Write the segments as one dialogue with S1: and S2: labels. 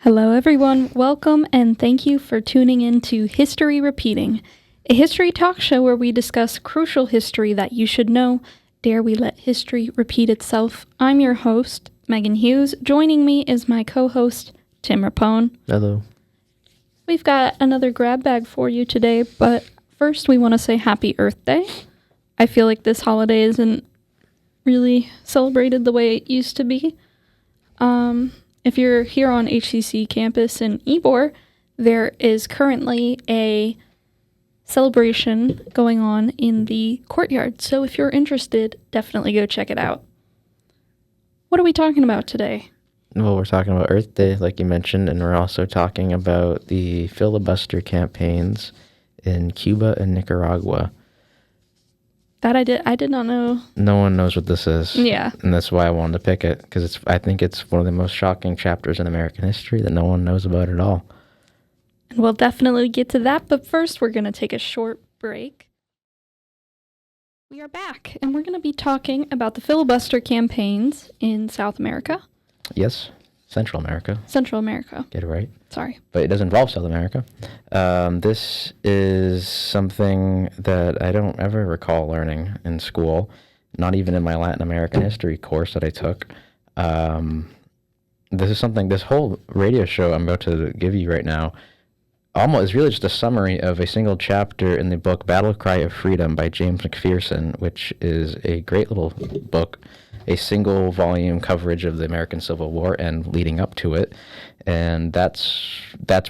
S1: Hello, everyone. Welcome and thank you for tuning in to History Repeating, a history talk show where we discuss crucial history that you should know. Dare we let history repeat itself? I'm your host, Meghan Hughes. Joining me is my co-host, Tim Rapone.
S2: Hello.
S1: We've got another grab bag for you today, but first we want to say Happy Earth Day. I feel like this holiday isn't really celebrated the way it used to be. If you're here on HCC campus in Ybor, there is currently a celebration going on in the courtyard. So if you're interested, definitely go check it out. What are we talking about today?
S2: Well, we're talking about Earth Day, like you mentioned, and we're also talking about the filibuster campaigns in Cuba and Nicaragua.
S1: That I did not know.
S2: No one knows what this is.
S1: Yeah.
S2: And that's why I wanted to pick it, because I think it's one of the most shocking chapters in American history that no one knows about at all.
S1: And we'll definitely get to that, but first we're going to take a short break. We are back, and we're going to be talking about the filibuster campaigns in South America.
S2: Yes, Central America.
S1: Central America.
S2: Get it right.
S1: Sorry.
S2: But it does involve South America. This is something that I don't ever recall learning in school, not even in my Latin American history course that I took. This whole radio show I'm about to give you right now almost is really just a summary of a single chapter in the book Battle Cry of Freedom by James McPherson, which is a great little book, a single volume coverage of the American Civil War and leading up to it. And that's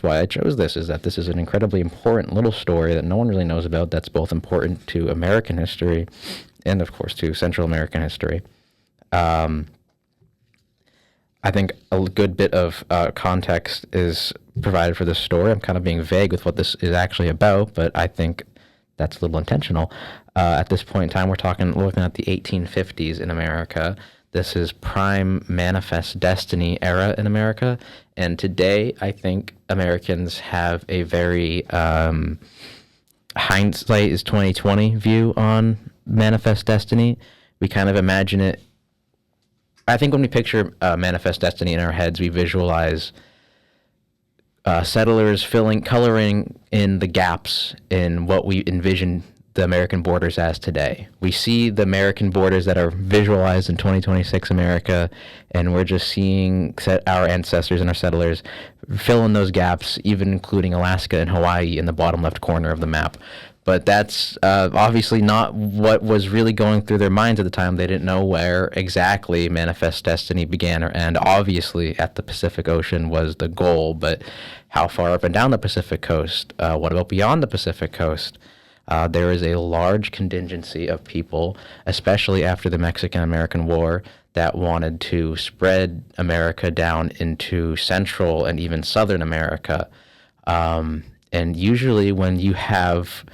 S2: why I chose this, is that this is an incredibly important little story that no one really knows about, that's both important to American history and, of course, to Central American history. I think a good bit of context is provided for this story. I'm kind of being vague with what this is actually about, but I think that's a little intentional. At this point in time, we're looking at the 1850s in America. This is prime manifest destiny era in America. And today, I think Americans have a very hindsight is 2020 view on manifest destiny. We kind of imagine it. I think when we picture manifest destiny in our heads, we visualize settlers coloring in the gaps in what we envision the American borders as today. We see the American borders that are visualized in 2026 America, and we're just seeing our ancestors and our settlers fill in those gaps, even including Alaska and Hawaii in the bottom left corner of the map. But that's obviously not what was really going through their minds at the time. They didn't know where exactly manifest destiny began or end. Obviously, at the Pacific Ocean was the goal, but how far up and down the Pacific coast? What about beyond the Pacific coast? There is a large contingency of people, especially after the Mexican-American War, that wanted to spread America down into Central and even Southern America. And usually when you have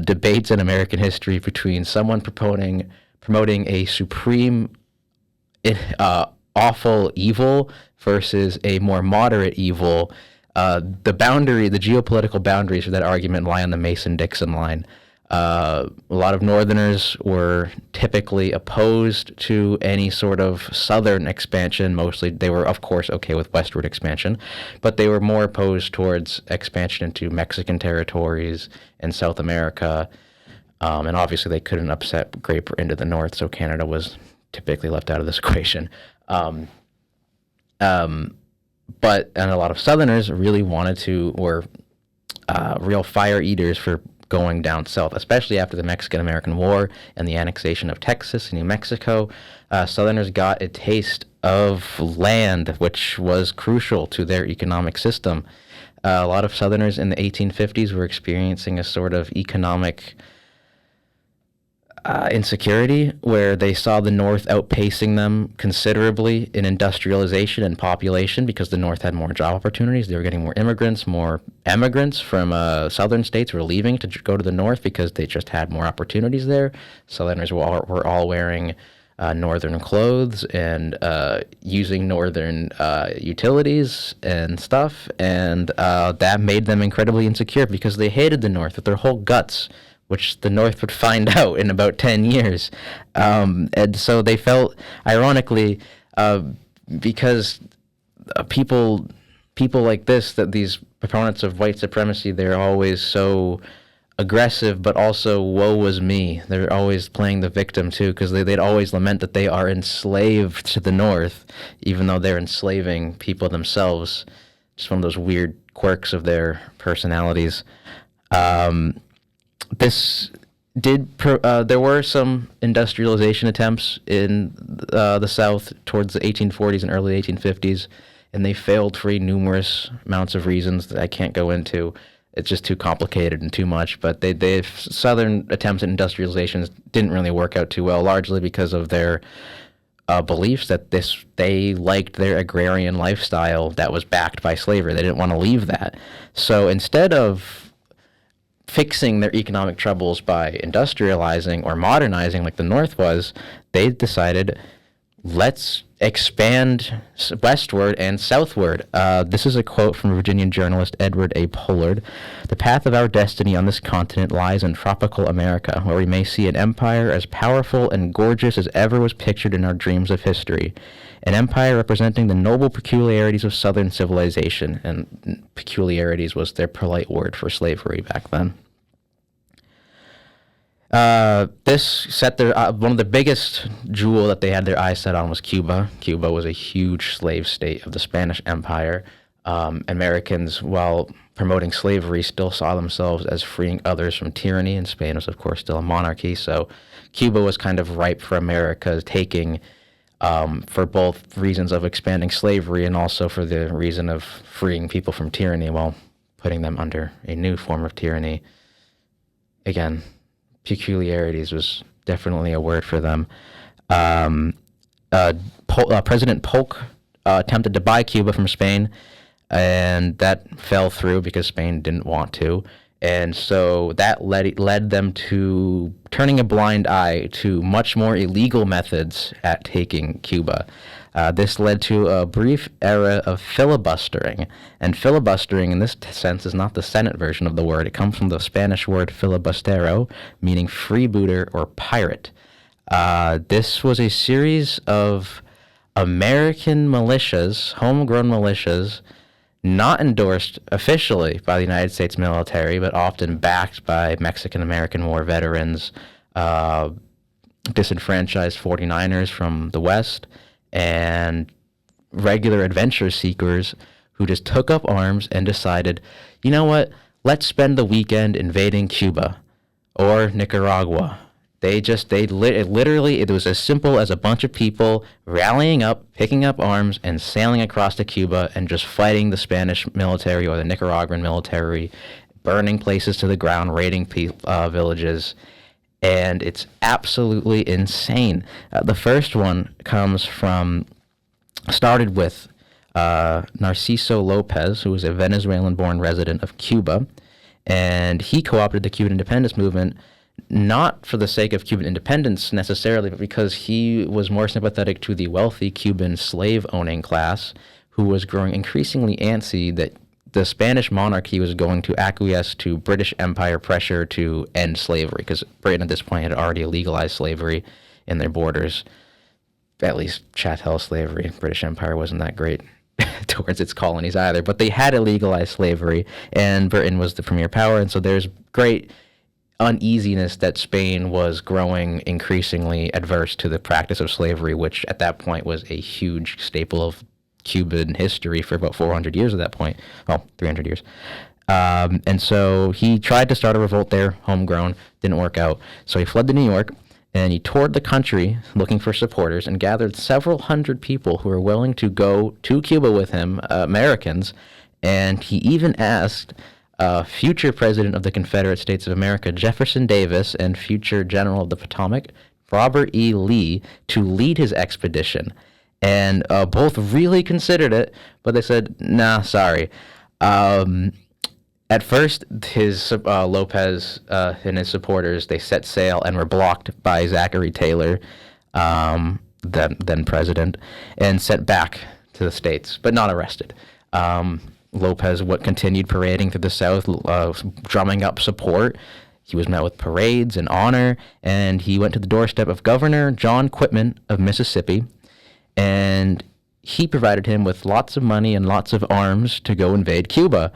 S2: debates in American history between someone promoting a supreme awful evil versus a more moderate evil, the geopolitical boundaries for that argument lie on the Mason-Dixon line. A lot of Northerners were typically opposed to any sort of Southern expansion. Mostly, they were, of course, okay with westward expansion, but they were more opposed towards expansion into Mexican territories and South America. And obviously, they couldn't upset Great Britain to the north, so Canada was typically left out of this equation. But a lot of Southerners really were real fire eaters for going down south, especially after the Mexican-American War and the annexation of Texas and New Mexico. Southerners got a taste of land, which was crucial to their economic system. A lot of Southerners in the 1850s were experiencing a sort of economic insecurity, where they saw the North outpacing them considerably in industrialization and population because the North had more job opportunities. They were getting more emigrants from southern states were leaving to go to the North because they just had more opportunities there. Southerners were all wearing northern clothes and using northern utilities and stuff, and that made them incredibly insecure because they hated the North with their whole guts, which the North would find out in about 10 years. And so they felt, ironically, because people people like this, that these proponents of white supremacy, they're always so aggressive, but also woe was me. They're always playing the victim too, because they'd always lament that they are enslaved to the North, even though they're enslaving people themselves. Just one of those weird quirks of their personalities. There were some industrialization attempts in the South towards the 1840s and early 1850s, and they failed for numerous amounts of reasons that I can't go into. It's just too complicated and too much. But Southern attempts at industrialization didn't really work out too well, largely because of their beliefs that they liked their agrarian lifestyle that was backed by slavery. They didn't want to leave that. So instead of fixing their economic troubles by industrializing or modernizing like the North was, they decided, let's expand westward and southward. This is a quote from Virginian journalist Edward A. Pollard. "The path of our destiny on this continent lies in tropical America, where we may see an empire as powerful and gorgeous as ever was pictured in our dreams of history. An empire representing the noble peculiarities of Southern civilization." And peculiarities was their polite word for slavery back then. This set their one of the biggest jewel that they had their eyes set on was Cuba. Cuba was a huge slave state of the Spanish Empire. Americans, while promoting slavery, still saw themselves as freeing others from tyranny, and Spain was, of course, still a monarchy. So Cuba was kind of ripe for America's taking, for both reasons of expanding slavery and also for the reason of freeing people from tyranny while putting them under a new form of tyranny. Again, peculiarities was definitely a word for them. President Polk attempted to buy Cuba from Spain, and that fell through because Spain didn't want to. And so that led them to turning a blind eye to much more illegal methods at taking Cuba. This led to a brief era of filibustering. And filibustering, in this sense, is not the Senate version of the word. It comes from the Spanish word filibustero, meaning freebooter or pirate. This was a series of American militias, homegrown militias, not endorsed officially by the United States military, but often backed by Mexican-American War veterans, disenfranchised 49ers from the West, and regular adventure seekers who just took up arms and decided, you know what, let's spend the weekend invading Cuba or Nicaragua. It was as simple as a bunch of people rallying up, picking up arms, and sailing across to Cuba and just fighting the Spanish military or the Nicaraguan military, burning places to the ground, raiding villages. And it's absolutely insane. The first one started with Narciso Lopez, who was a Venezuelan-born resident of Cuba, and he co-opted the Cuban independence movement, not for the sake of Cuban independence necessarily, but because he was more sympathetic to the wealthy Cuban slave-owning class, who was growing increasingly antsy that the Spanish monarchy was going to acquiesce to British Empire pressure to end slavery, because Britain at this point had already legalized slavery in their borders, at least chattel slavery. British Empire wasn't that great towards its colonies either, but they had legalized slavery, and Britain was the premier power, and so there's great uneasiness that Spain was growing increasingly adverse to the practice of slavery, which at that point was a huge staple of Cuban history for about 400 years at that point. Well, 300 years. And so he tried to start a revolt there, homegrown, didn't work out. So he fled to New York, and he toured the country looking for supporters and gathered several hundred people who were willing to go to Cuba with him, Americans, and he even asked future President of the Confederate States of America, Jefferson Davis, and future General of the Potomac, Robert E. Lee, to lead his expedition. And both really considered it, but they said, nah, sorry. At first, his Lopez and his supporters, they set sail and were blocked by Zachary Taylor, then president, and sent back to the States, but not arrested. Lopez continued parading through the South, drumming up support. He was met with parades and honor, and he went to the doorstep of Governor John Quitman of Mississippi, and he provided him with lots of money and lots of arms to go invade Cuba.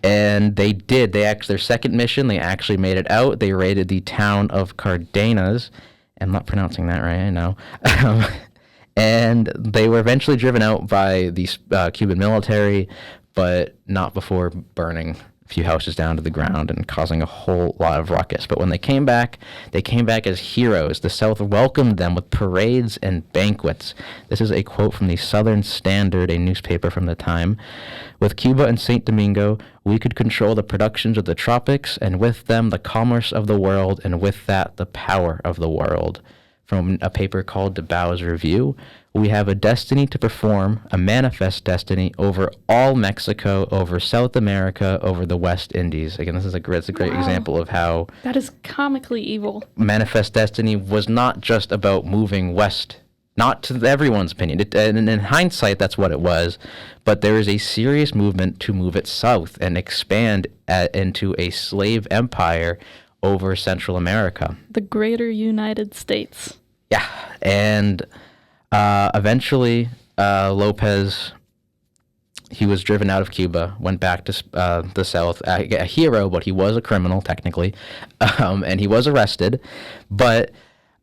S2: And they did. Their second mission, they actually made it out. They raided the town of Cardenas. I'm not pronouncing that right, I know. And they were eventually driven out by the Cuban military, but not before burning a few houses down to the ground and causing a whole lot of ruckus. But when they came back as heroes. The South welcomed them with parades and banquets. This is a quote from the Southern Standard, a newspaper from the time. With Cuba and St. Domingo, we could control the productions of the tropics, and with them the commerce of the world, and with that the power of the world. From a paper called DeBow's Review, we have a destiny to perform, a manifest destiny over all Mexico, over South America, over the West Indies. Again, this is a great example of how
S1: that is comically evil.
S2: Manifest destiny was not just about moving west, not to everyone's opinion. And in hindsight, that's what it was. But there is a serious movement to move it south and expand into a slave empire over Central America.
S1: The greater United States.
S2: Yeah, and eventually Lopez, he was driven out of Cuba, went back to the South, a hero, but he was a criminal technically, and he was arrested. But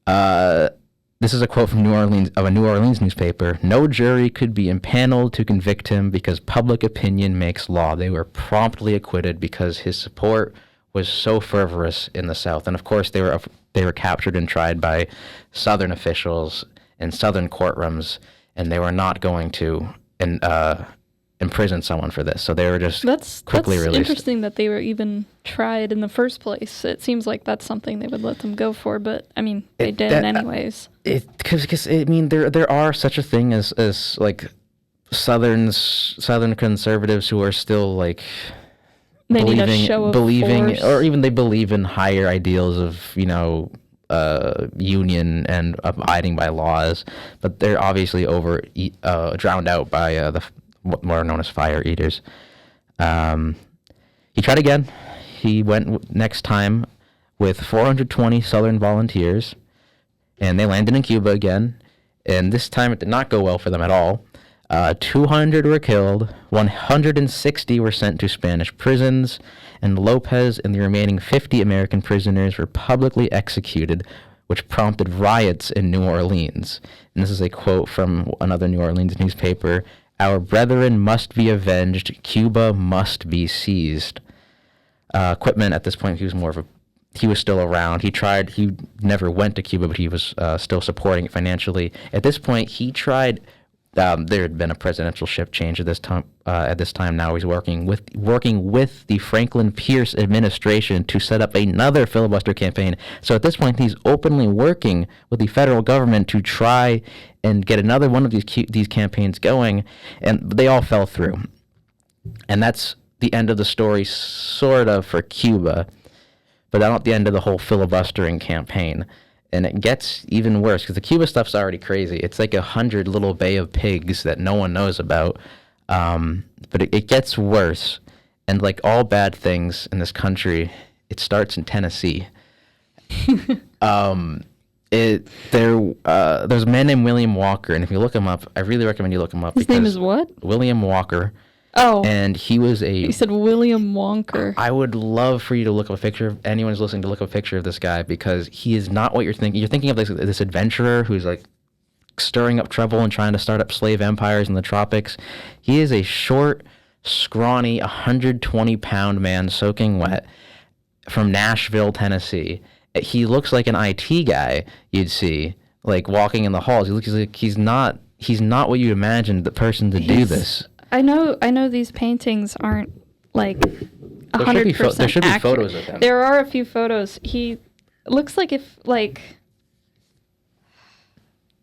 S2: this is a quote from a New Orleans newspaper. No jury could be impaneled to convict him because public opinion makes law. They were promptly acquitted because his support was so fervorous in the South. And of course, they were captured and tried by Southern officials in Southern courtrooms, and they were not going to imprison someone for this. So they were just quickly released.
S1: That's interesting that they were even tried in the first place. It seems like that's something they would let them go for, but I mean, they did anyways.
S2: Because I mean, there are such a thing as like Southern conservatives who are still like
S1: they need a show of force.
S2: Or even they believe in higher ideals of, union and abiding by laws, but they're obviously drowned out by what are known as fire eaters. He tried again. He went next time with 420 Southern volunteers, and they landed in Cuba again, and this time it did not go well for them at all. 200 were killed, 160 were sent to Spanish prisons, and Lopez and the remaining 50 American prisoners were publicly executed, which prompted riots in New Orleans. And this is a quote from another New Orleans newspaper. Our brethren must be avenged. Cuba must be seized. Quitman, at this point, he was still around. He never went to Cuba, but he was still supporting it financially. At this point, he tried. There had been a presidential shift change at this time. Now he's working with the Franklin Pierce administration to set up another filibuster campaign. So at this point, he's openly working with the federal government to try and get another one of these campaigns going, and they all fell through. And that's the end of the story, sort of, for Cuba, but not the end of the whole filibustering campaign. And it gets even worse because the Cuba stuff's already crazy. It's like 100 little Bay of Pigs that no one knows about. But it gets worse. And like all bad things in this country, it starts in Tennessee. There's a man named William Walker, and if you look him up, I really recommend you look him up.
S1: His name is what?
S2: William Walker.
S1: Oh.
S2: And he was
S1: You said William Wonker.
S2: I would love for you to look up a picture, anyone who's listening to look up a picture of this guy, because he is not what you're thinking. You're thinking of this adventurer who's like stirring up trouble and trying to start up slave empires in the tropics. He is a short, scrawny, 120-pound man soaking wet from Nashville, Tennessee. He looks like an IT guy you'd see, like walking in the halls. He looks like he's not what you imagined the person to do this.
S1: I know these paintings aren't like 100%
S2: There should be photos of him.
S1: There are a few photos. He looks like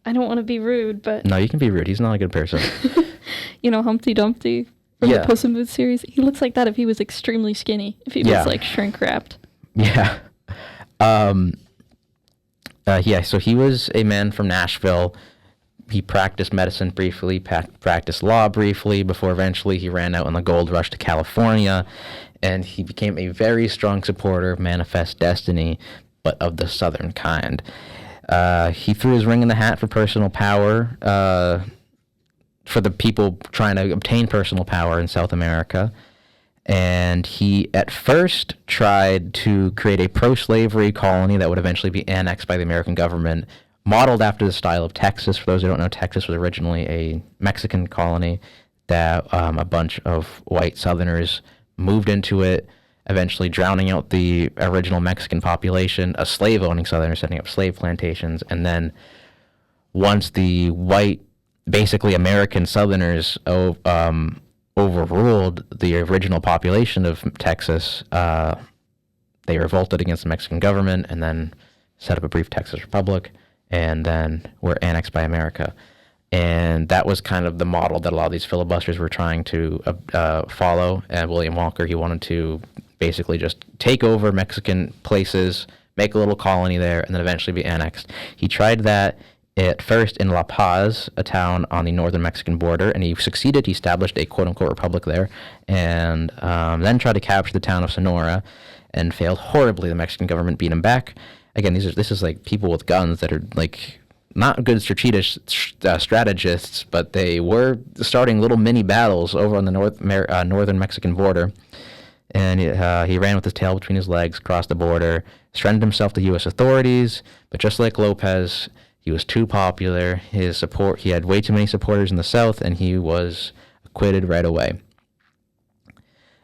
S1: I don't want to be rude, but
S2: No, you can be rude. He's not a good person.
S1: Humpty Dumpty from the Puss in Boots series. He looks like that if he was extremely skinny. If he was like shrink wrapped.
S2: Yeah. So he was a man from Nashville. He practiced medicine briefly, practiced law briefly, before eventually he ran out on the gold rush to California, and he became a very strong supporter of Manifest Destiny, but of the Southern kind. He threw his ring in the hat for personal power, for the people trying to obtain personal power in South America. And he at first tried to create a pro-slavery colony that would eventually be annexed by the American government, modeled after the style of Texas. For those who don't know, Texas was originally a Mexican colony that a bunch of white Southerners moved into it, eventually drowning out the original Mexican population, a slave-owning Southerner setting up slave plantations. And then once the white, basically American Southerners overruled the original population of Texas, they revolted against the Mexican government and then set up a brief Texas Republic, and then were annexed by America. And that was kind of the model that a lot of these filibusters were trying to follow. And William Walker, he wanted to basically just take over Mexican places, make a little colony there, and then eventually be annexed. He tried that at first in La Paz, a town on the northern Mexican border, and he succeeded. He established a quote-unquote republic there, and then tried to capture the town of Sonora, and failed horribly. The Mexican government beat him back. Again, this is like people with guns that are like not good strategists, but they were starting little mini battles over on the northern Mexican border. And he ran with his tail between his legs, crossed the border, surrendered himself to U.S. authorities, but just like Lopez, he was too popular. He had way too many supporters in the South, and he was acquitted right away.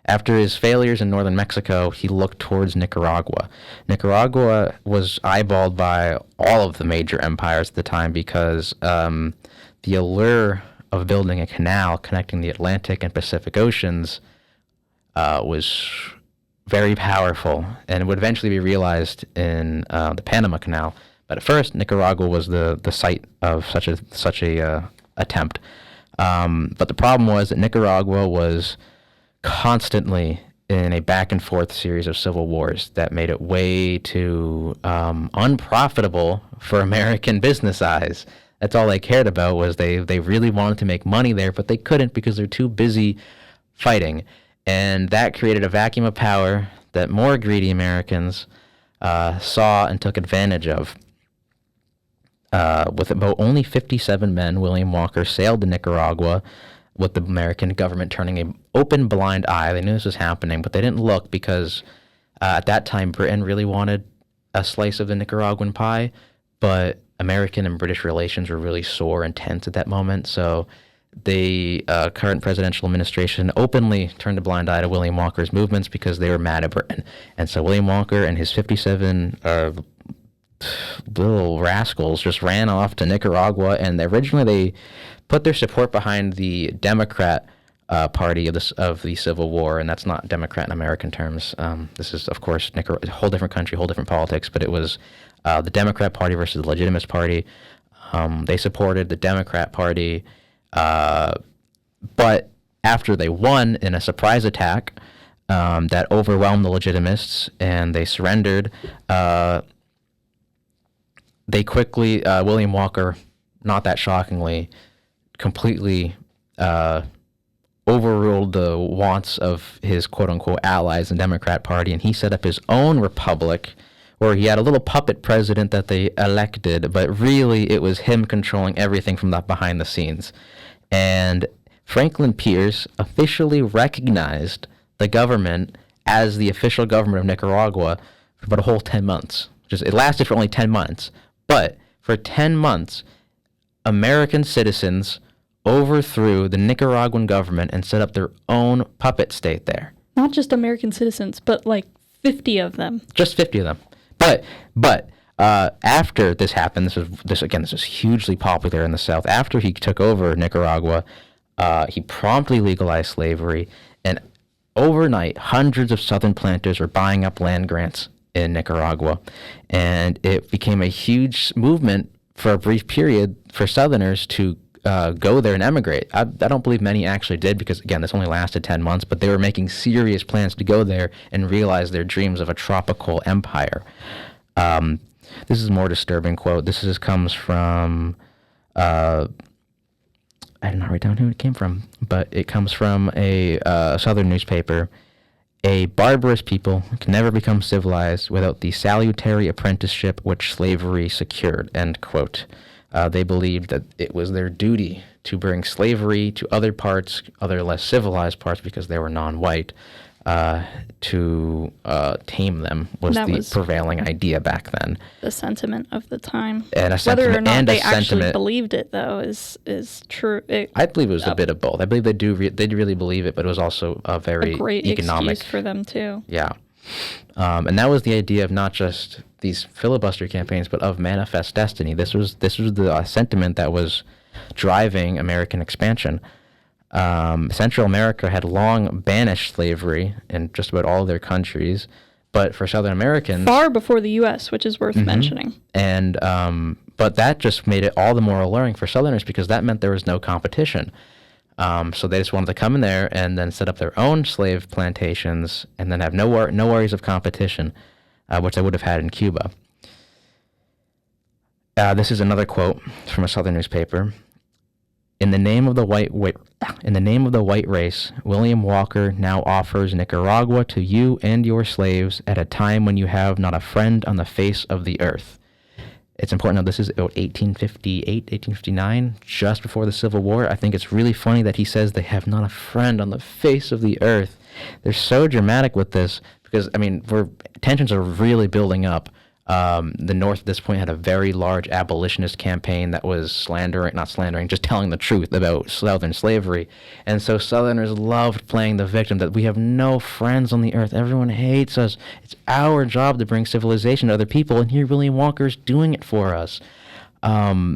S2: After his failures in northern Mexico, he looked towards Nicaragua. Nicaragua was eyeballed by all of the major empires at the time because the allure of building a canal connecting the Atlantic and Pacific Oceans was very powerful, and would eventually be realized in the Panama Canal. But at first, Nicaragua was the site of such a attempt. But the problem was that Nicaragua was constantly in a back and forth series of civil wars that made it way too unprofitable for American business eyes. That's all they cared about, was they really wanted to make money there, but they couldn't because they're too busy fighting. And that created a vacuum of power that more greedy Americans saw and took advantage of. With about only 57 men, William Walker sailed to Nicaragua, with the American government turning an open blind eye. They knew this was happening, but they didn't look because at that time Britain really wanted a slice of the Nicaraguan pie, but American and British relations were really sore and tense at that moment. So the current presidential administration openly turned a blind eye to William Walker's movements because they were mad at Britain. And so William Walker and his 57 little rascals just ran off to Nicaragua, and originally they put their support behind the Democrat party of the Civil War, and that's not Democrat in American terms. This is, of course, a whole different country, whole different politics, but it was the Democrat Party versus the Legitimist Party. They supported the Democrat Party, but after they won in a surprise attack that overwhelmed the Legitimists and they surrendered, they quickly, William Walker, not that shockingly, completely overruled the wants of his quote-unquote allies in the Democrat Party, and he set up his own republic where he had a little puppet president that they elected, but really it was him controlling everything from that behind the scenes. And Franklin Pierce officially recognized the government as the official government of Nicaragua for about a whole 10 months. It lasted for only 10 months, but for 10 months, American citizens overthrew the Nicaraguan government and set up their own puppet state there.
S1: Not just American citizens, but like 50 of them.
S2: Just 50 of them. But after this happened, this was hugely popular in the South. After he took over Nicaragua, he promptly legalized slavery, and overnight, hundreds of Southern planters were buying up land grants in Nicaragua, and it became a huge movement for a brief period for Southerners to go there and emigrate. I don't believe many actually did because, again, this only lasted 10 months, but they were making serious plans to go there and realize their dreams of a tropical empire. This is a more disturbing quote. This comes from, I did not write down who it came from, but it comes from a Southern newspaper. A barbarous people can never become civilized without the salutary apprenticeship which slavery secured, end quote. They believed that it was their duty to bring slavery to other parts, other less civilized parts, because they were non-white, to tame them was the prevailing idea back then.
S1: The sentiment of the time.
S2: And
S1: whether or not they actually believed it, though, is true.
S2: I believe it was a bit of both. I believe they did really believe it, but it was also a very
S1: great
S2: economic
S1: excuse for them too.
S2: Yeah, and that was the idea of not just these filibuster campaigns, but of manifest destiny. This was the sentiment that was driving American expansion. Central America had long banished slavery in just about all of their countries, but for Southern Americans,
S1: far before the U.S., which is worth mentioning.
S2: And but that just made it all the more alluring for Southerners because that meant there was no competition. So they just wanted to come in there and then set up their own slave plantations and then have no worries of competition, which they would have had in Cuba. This is another quote from a Southern newspaper. In the name of the white race, William Walker now offers Nicaragua to you and your slaves at a time when you have not a friend on the face of the earth. It's important to know this is about 1858, 1859, just before the Civil War. I think it's really funny that he says they have not a friend on the face of the earth. They're so dramatic with this because, tensions are really building up. The North at this point had a very large abolitionist campaign that was not slandering, just telling the truth about Southern slavery. And so Southerners loved playing the victim, that we have no friends on the earth. Everyone hates us. It's our job to bring civilization to other people, and here William Walker's doing it for us. For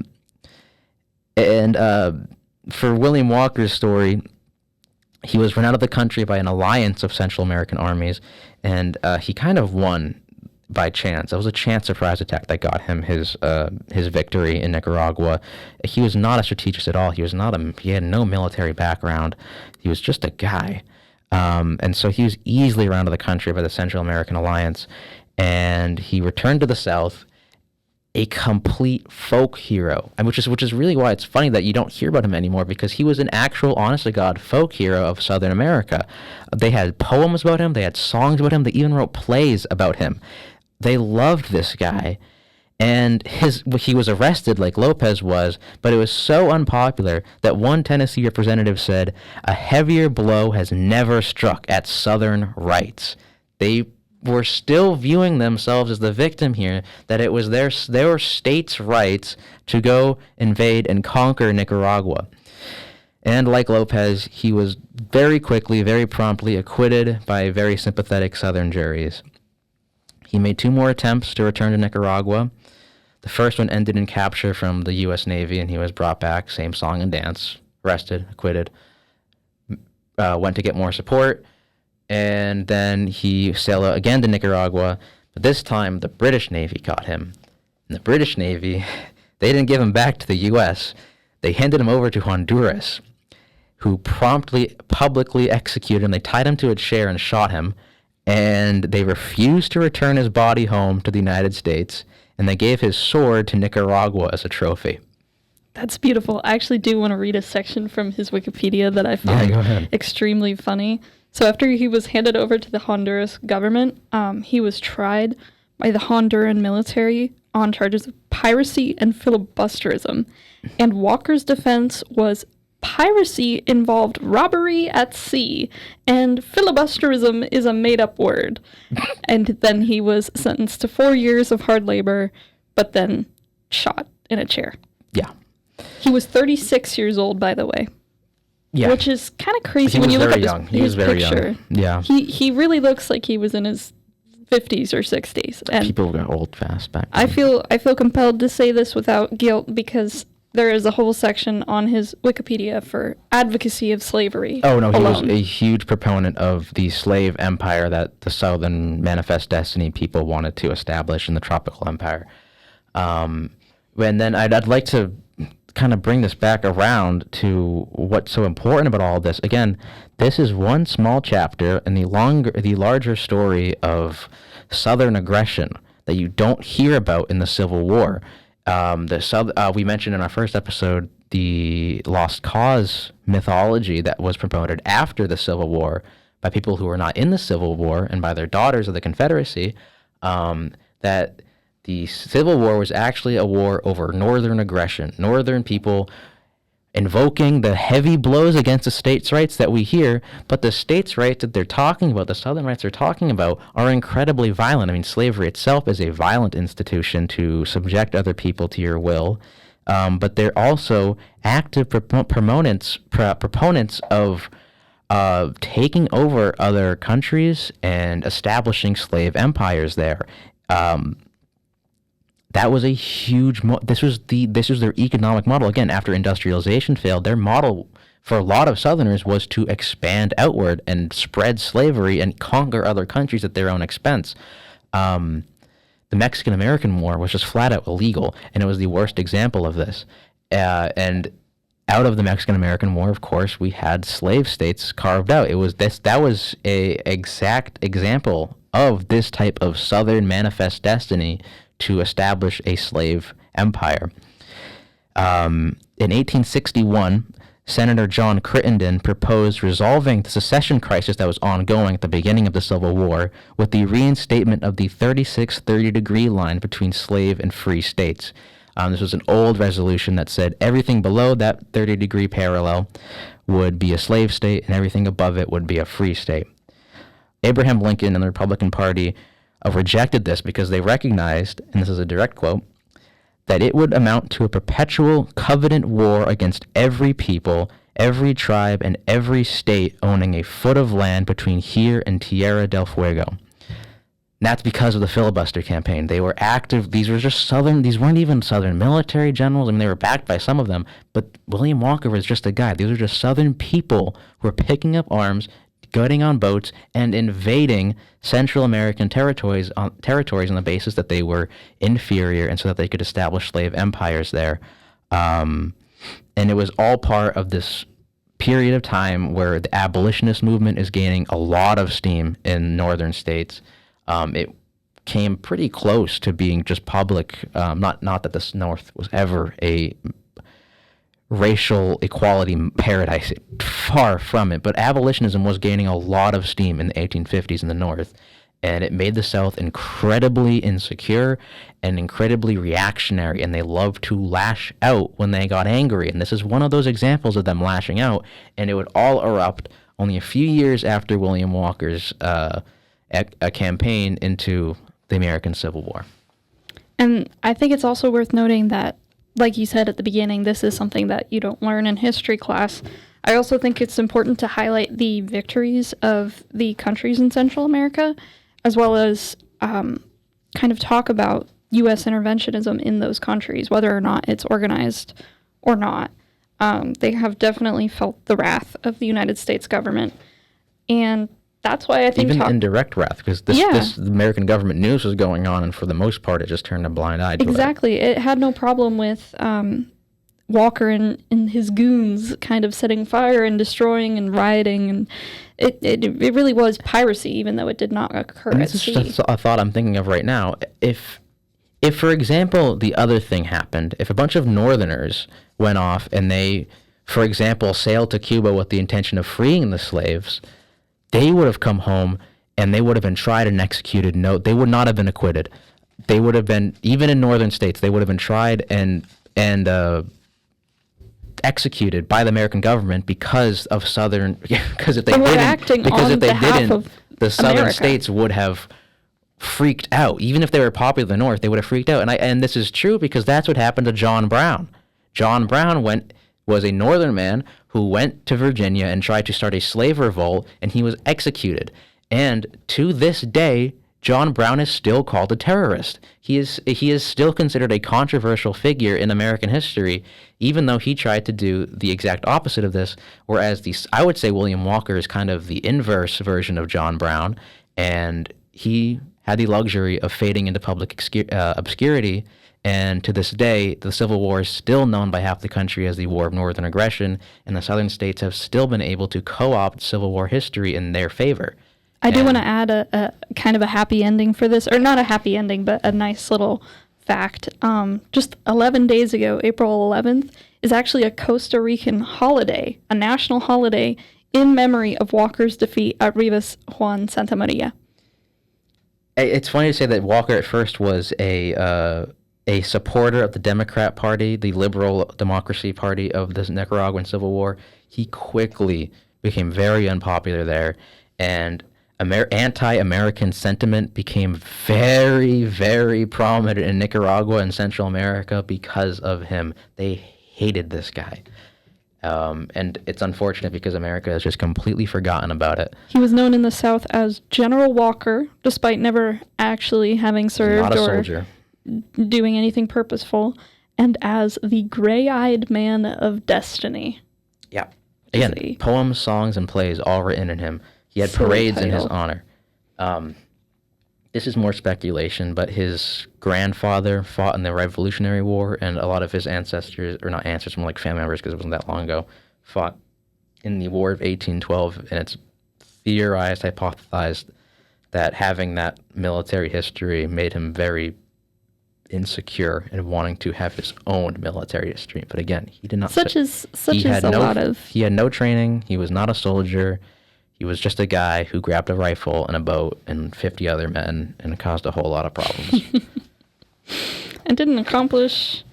S2: William Walker's story, he was run out of the country by an alliance of Central American armies, and he kind of won by chance. It was a chance surprise attack that got him his victory in Nicaragua. He was not a strategist at all. He had no military background. He was just a guy. And so he was easily run out of the country by the Central American Alliance, and he returned to the South, a complete folk hero, and which is really why it's funny that you don't hear about him anymore, because he was an actual, honest-to-God folk hero of Southern America. They had poems about him. They had songs about him. They even wrote plays about him. They loved this guy, and he was arrested like Lopez was, but it was so unpopular that one Tennessee representative said, "A heavier blow has never struck at Southern rights." They were still viewing themselves as the victim here, that it was their state's rights to go invade and conquer Nicaragua. And like Lopez, he was very quickly, very promptly acquitted by very sympathetic Southern juries. He made 2 more attempts to return to Nicaragua. The first one ended in capture from the U.S. Navy, and he was brought back, same song and dance, arrested, acquitted, went to get more support, and then he sailed out again to Nicaragua. But this time, the British Navy caught him. And the British Navy, they didn't give him back to the U.S. They handed him over to Honduras, who promptly, publicly executed him. They tied him to a chair and shot him. And they refused to return his body home to the United States, and they gave his sword to Nicaragua as a trophy.
S1: That's beautiful. I actually do want to read a section from his Wikipedia that I found extremely funny. So after he was handed over to the Honduras government, he was tried by the Honduran military on charges of piracy and filibusterism. And Walker's defense was piracy involved robbery at sea, and filibusterism is a made-up word. And then he was sentenced to 4 years of hard labor, but then shot in a chair.
S2: Yeah.
S1: He was 36 years old, by the way.
S2: Yeah.
S1: Which is kind of crazy when you look at his
S2: very
S1: picture.
S2: Young. Yeah.
S1: He really looks like he was in his 50s or 60s. And
S2: people got old fast back then.
S1: I feel compelled to say this without guilt, because there is a whole section on his Wikipedia for advocacy of slavery.
S2: Oh, no, he was a huge proponent of the slave empire that the Southern Manifest Destiny people wanted to establish in the tropical empire. And then I'd like to kind of bring this back around to what's so important about all of this. Again, this is one small chapter in the larger story of Southern aggression that you don't hear about in the Civil War. We mentioned in our first episode the Lost Cause mythology that was promoted after the Civil War by people who were not in the Civil War and by their daughters of the Confederacy, that The Civil War was actually a war over northern aggression, northern people invoking the heavy blows against the states' rights that we hear, but the states' rights that they're talking about, the southern rights they're talking about, are incredibly violent. I mean, slavery itself is a violent institution to subject other people to your will, but they're also active proponents of taking over other countries and establishing slave empires there. That was a huge. This was their economic model. Again, after industrialization failed, their model for a lot of Southerners was to expand outward and spread slavery and conquer other countries at their own expense. The Mexican-American War was just flat out illegal, and it was the worst example of this. And out of the Mexican-American War, of course, we had slave states carved out. That was a exact example of this type of Southern manifest destiny to establish a slave empire. In 1861, Senator John Crittenden proposed resolving the secession crisis that was ongoing at the beginning of the Civil War with the reinstatement of the 36 30-degree line between slave and free states. This was an old resolution that said everything below that 30-degree parallel would be a slave state and everything above it would be a free state. Abraham Lincoln and the Republican Party rejected this because they recognized, and this is a direct quote, that it would amount to a perpetual covenant war against every people, every tribe, and every state owning a foot of land between here and Tierra del Fuego. And that's because of the filibuster campaign. They were active. These weren't even Southern military generals. I mean, they were backed by some of them, but William Walker was just a guy. These were just Southern people who were picking up arms, getting on boats, and invading Central American territories on the basis that they were inferior and so that they could establish slave empires there. And it was all part of this period of time where the abolitionist movement is gaining a lot of steam in northern states. It came pretty close to being just public, not that the North was ever a racial equality paradise, far from it, but abolitionism was gaining a lot of steam in the 1850s in the North, and it made the South incredibly insecure and incredibly reactionary, and they loved to lash out when they got angry, and this is one of those examples of them lashing out, and it would all erupt only a few years after William Walker's campaign into the American Civil War.
S1: And I think it's also worth noting that, like you said at the beginning, this is something that you don't learn in history class. I also think it's important to highlight the victories of the countries in Central America, as well as kind of talk about U.S. interventionism in those countries, whether or not it's organized or not. They have definitely felt the wrath of the United States government. And that's why I think
S2: even indirect wrath, because this American government knew this was going on, and for the most part, it just turned a blind eye to it.
S1: Exactly. It had no problem with Walker and his goons kind of setting fire and destroying and rioting, and it really was piracy, even though it did not occur at sea.
S2: This is just a thought I'm thinking of right now. If, for example, the other thing happened, if a bunch of Northerners went off and they, for example, sailed to Cuba with the intention of freeing the slaves, they would have come home and they would have been tried and executed. No, they would not have been acquitted. They would have been, even in northern states, they would have been tried and executed by the American government because of Southern, because if they didn't, the Southern states would have freaked out. Even if they were popular in the North, they would have freaked out. And this is true because that's what happened to John Brown. John Brown was a Northern man who went to Virginia and tried to start a slave revolt, and he was executed. And to this day, John Brown is still called a terrorist. He is still considered a controversial figure in American history, even though he tried to do the exact opposite of this, whereas I would say William Walker is kind of the inverse version of John Brown, and he had the luxury of fading into public obscurity. And to this day, the Civil War is still known by half the country as the War of Northern Aggression, and the Southern states have still been able to co-opt Civil War history in their favor.
S1: I do want to add a kind of a happy ending for this, or not a happy ending, but a nice little fact. Just 11 days ago, April 11th, is actually a Costa Rican holiday, a national holiday in memory of Walker's defeat at Rivas Juan Santa Maria.
S2: It's funny to say that Walker at first was a supporter of the Democrat Party, the liberal democracy party of the Nicaraguan Civil War. He quickly became very unpopular there, and anti-American sentiment became very, very prominent in Nicaragua and Central America because of him. They hated this guy. And it's unfortunate because America has just completely forgotten about it.
S1: He was known in the South as General Walker, despite never actually having served
S2: Not a
S1: or
S2: soldier.
S1: doing anything purposeful, and as the gray-eyed man of destiny.
S2: Yeah. Again, poems, songs, and plays all written in him. He had parades in his honor. This is more speculation, but his grandfather fought in the Revolutionary War, and a lot of his ancestors, or not ancestors, more like family members, because it wasn't that long ago, fought in the War of 1812, and it's theorized, hypothesized, that having that military history made him very insecure and wanting to have his own military history. But again, he did not. He had no training. He was not a soldier. He was just a guy who grabbed a rifle and a boat and 50 other men and caused a whole lot of problems.
S1: And didn't accomplish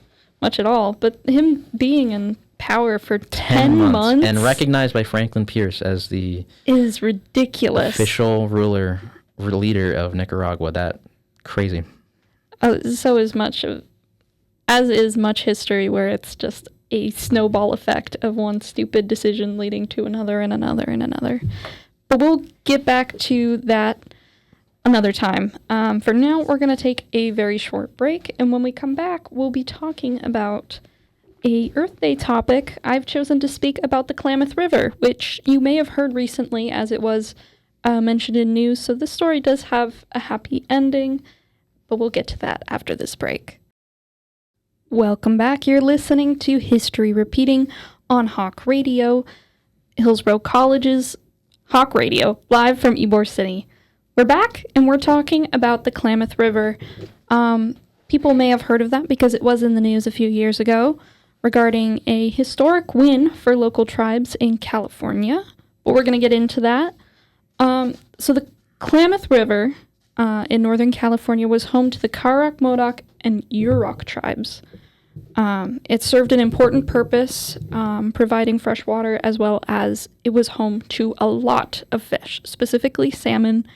S1: much at all. But him being in power for 10 months
S2: and recognized by Franklin Pierce as the
S1: is ridiculous
S2: official leader of Nicaragua. That crazy.
S1: So is much history where it's just a snowball effect of one stupid decision leading to another and another and another. But we'll get back to that another time. For now, we're going to take a very short break, and when we come back, we'll be talking about a Earth Day topic. I've chosen to speak about the Klamath River, which you may have heard recently as it was mentioned in news, so this story does have a happy ending, but we'll get to that after this break. Welcome back. You're listening to History Repeating on Hawk Radio, Hillsborough College's Hawk Radio, live from Ybor City. We're back, and we're talking about the Klamath River. People may have heard of that because it was in the news a few years ago regarding a historic win for local tribes in California, but we're going to get into that. So the Klamath River in Northern California was home to the Karak, Modoc, and Yurok tribes. It served an important purpose, providing fresh water, as well as it was home to a lot of fish, specifically salmon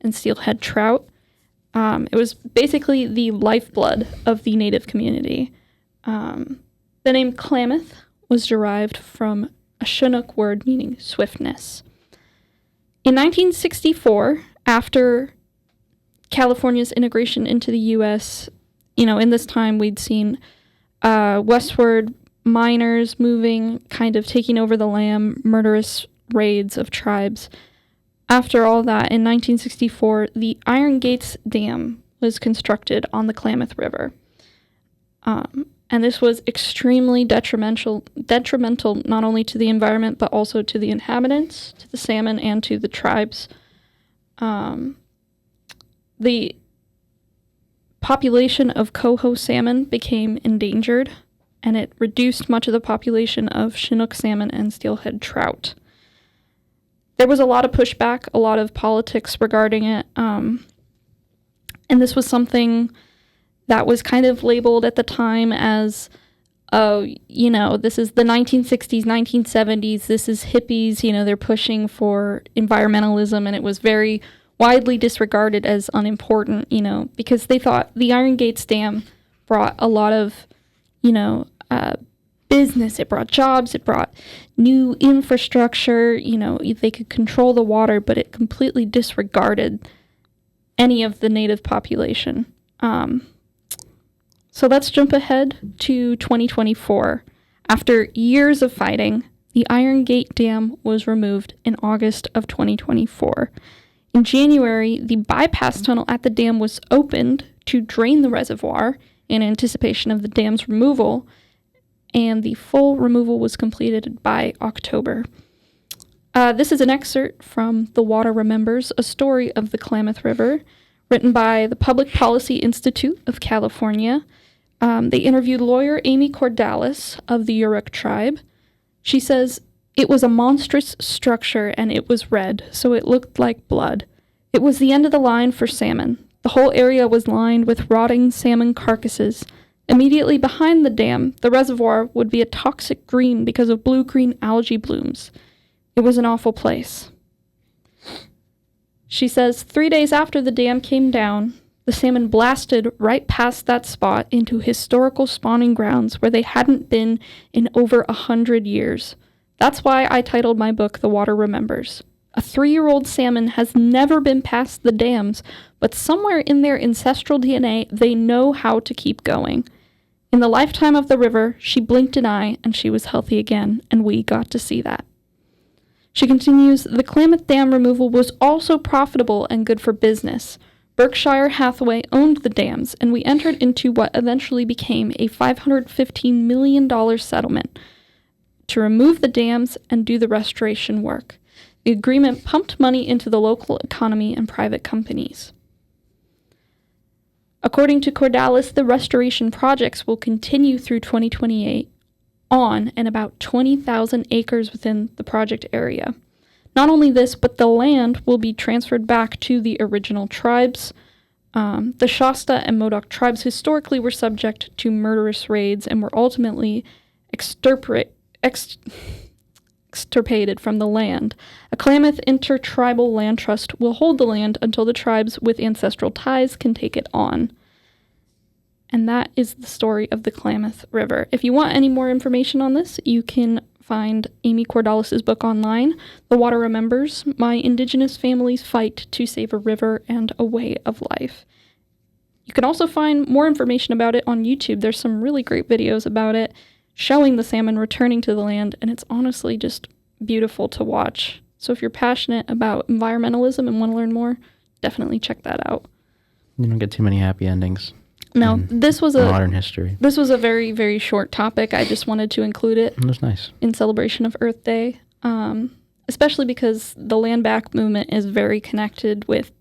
S1: and steelhead trout. It was basically the lifeblood of the native community. The name Klamath was derived from a Chinook word meaning swiftness. In 1964, after California's integration into the U.S., in this time we'd seen westward miners moving, kind of taking over the land, murderous raids of tribes. After all that, in 1964, the Iron Gates Dam was constructed on the Klamath River. And this was extremely detrimental not only to the environment, but also to the inhabitants, to the salmon, and to the tribes. The population of coho salmon became endangered, and it reduced much of the population of Chinook salmon and steelhead trout. There was a lot of pushback, a lot of politics regarding it, and this was something that was kind of labeled at the time as, this is the 1960s, 1970s, this is hippies, they're pushing for environmentalism, and it was very widely disregarded as unimportant, because they thought the Iron Gates Dam brought a lot of, business, it brought jobs, it brought new infrastructure, they could control the water, but it completely disregarded any of the native population. So let's jump ahead to 2024. After years of fighting, the Iron Gate Dam was removed in August of 2024. In January, the bypass tunnel at the dam was opened to drain the reservoir in anticipation of the dam's removal, and the full removal was completed by October. This is an excerpt from The Water Remembers, a story of the Klamath River, written by the Public Policy Institute of California. They interviewed lawyer Amy Cordalis of the Yurok tribe. She says, "It was a monstrous structure and it was red, so it looked like blood. It was the end of the line for salmon. The whole area was lined with rotting salmon carcasses. Immediately behind the dam, the reservoir would be a toxic green because of blue-green algae blooms. It was an awful place. She says 3 days after the dam came down, the salmon blasted right past that spot into historical spawning grounds where they hadn't been in over 100 years. That's why I titled my book The Water Remembers. A 3-year-old salmon has never been past the dams, but somewhere in their ancestral DNA, they know how to keep going. In the lifetime of the river, she blinked an eye and she was healthy again, and we got to see that. She continues, the Klamath Dam removal was also profitable and good for business. Berkshire Hathaway owned the dams, and we entered into what eventually became a $515 million settlement to remove the dams and do the restoration work. The agreement pumped money into the local economy and private companies. According to Cordalis, the restoration projects will continue through 2028 on and about 20,000 acres within the project area. Not only this, but the land will be transferred back to the original tribes. The Shasta and Modoc tribes historically were subject to murderous raids and were ultimately extirpated from the land. A Klamath intertribal land trust will hold the land until the tribes with ancestral ties can take it on. And that is the story of the Klamath River. If you want any more information on this, you can find Amy Cordalis' book online, The Water Remembers, My Indigenous Family's Fight to Save a River and a Way of Life. You can also find more information about it on YouTube. There's some really great videos about it, showing the salmon returning to the land, and it's honestly just beautiful to watch. So if you're passionate about environmentalism and want to learn more, definitely check that out.
S2: You don't get too many happy endings.
S1: No, this was
S2: modern history.
S1: This was a very, very short topic. I just wanted to include it.
S2: It was nice.
S1: In celebration of Earth Day, especially because the land back movement is very connected with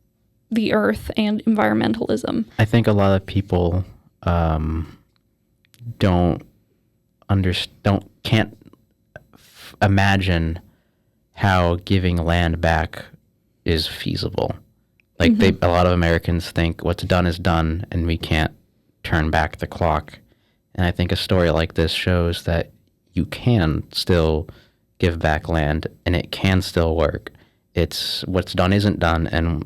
S1: the earth and environmentalism.
S2: I think a lot of people can't imagine how giving land back is feasible. Like a lot of Americans think what's done is done and we can't turn back the clock. And I think a story like this shows that you can still give back land and it can still work. It's what's done isn't done, and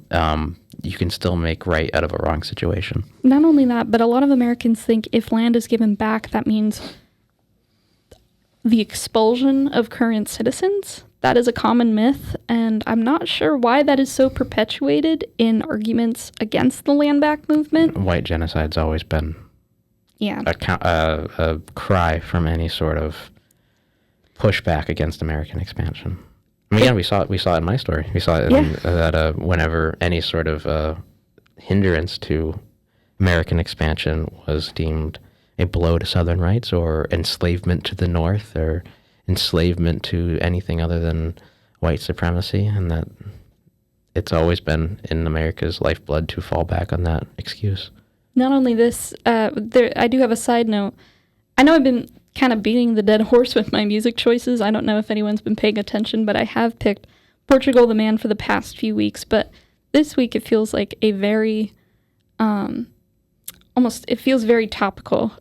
S2: you can still make right out of a wrong situation.
S1: Not only that, but a lot of Americans think if land is given back, that means the expulsion of current citizens. That is a common myth, and I'm not sure why that is so perpetuated in arguments against the land back movement.
S2: White genocide's always been a cry from any sort of pushback against American expansion. I mean, again, we saw it in my story. We saw it that whenever any sort of hindrance to American expansion was deemed a blow to Southern rights or enslavement to the North or enslavement to anything other than white supremacy, and that it's always been in America's lifeblood to fall back on that excuse.
S1: Not only this, I do have a side note. I know I've been kind of beating the dead horse with my music choices. I don't know if anyone's been paying attention, but I have picked Portugal the Man for the past few weeks. But this week it feels like a very, it feels very topical.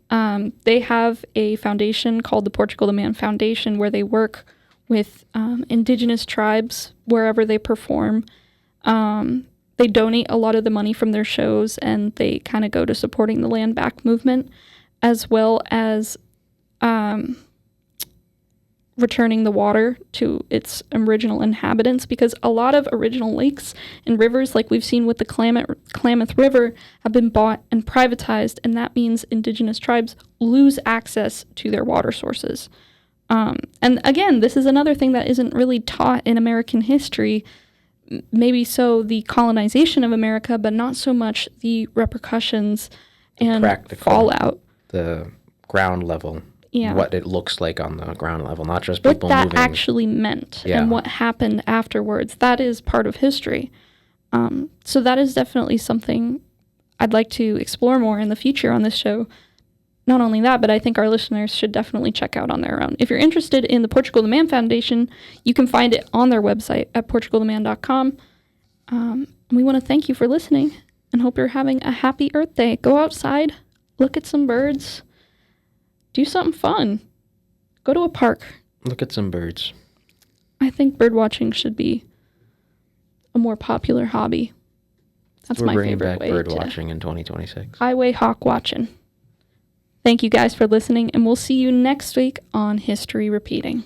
S1: They have a foundation called the Portugal the Man Foundation where they work with indigenous tribes wherever they perform. They donate a lot of the money from their shows, and they kind of go to supporting the land back movement, as well as returning the water to its original inhabitants, because a lot of original lakes and rivers, like we've seen with the Klamath River, have been bought and privatized, and that means indigenous tribes lose access to their water sources. And again, this is another thing that isn't really taught in American history. Maybe so the colonization of America, but not so much the repercussions and fallout.
S2: The ground level.
S1: Yeah.
S2: What it looks like on the ground level, not just people
S1: moving.
S2: moving.
S1: What that actually meant and what happened afterwards. That is part of history. So that is definitely something I'd like to explore more in the future on this show. Not only that, but I think our listeners should definitely check out on their own. If you're interested in the Portugal the Man Foundation, you can find it on their website at portugaltheman.com. We want to thank you for listening. and hope you're having a happy Earth Day. Go outside, look at some birds, do something fun. Go to a park.
S2: Look at some birds.
S1: I think bird watching should be a more popular hobby. That's my favorite way.
S2: We're bringing back bird watching in 2026.
S1: Highway hawk watching. Thank you guys for listening, and we'll see you next week on History Repeating.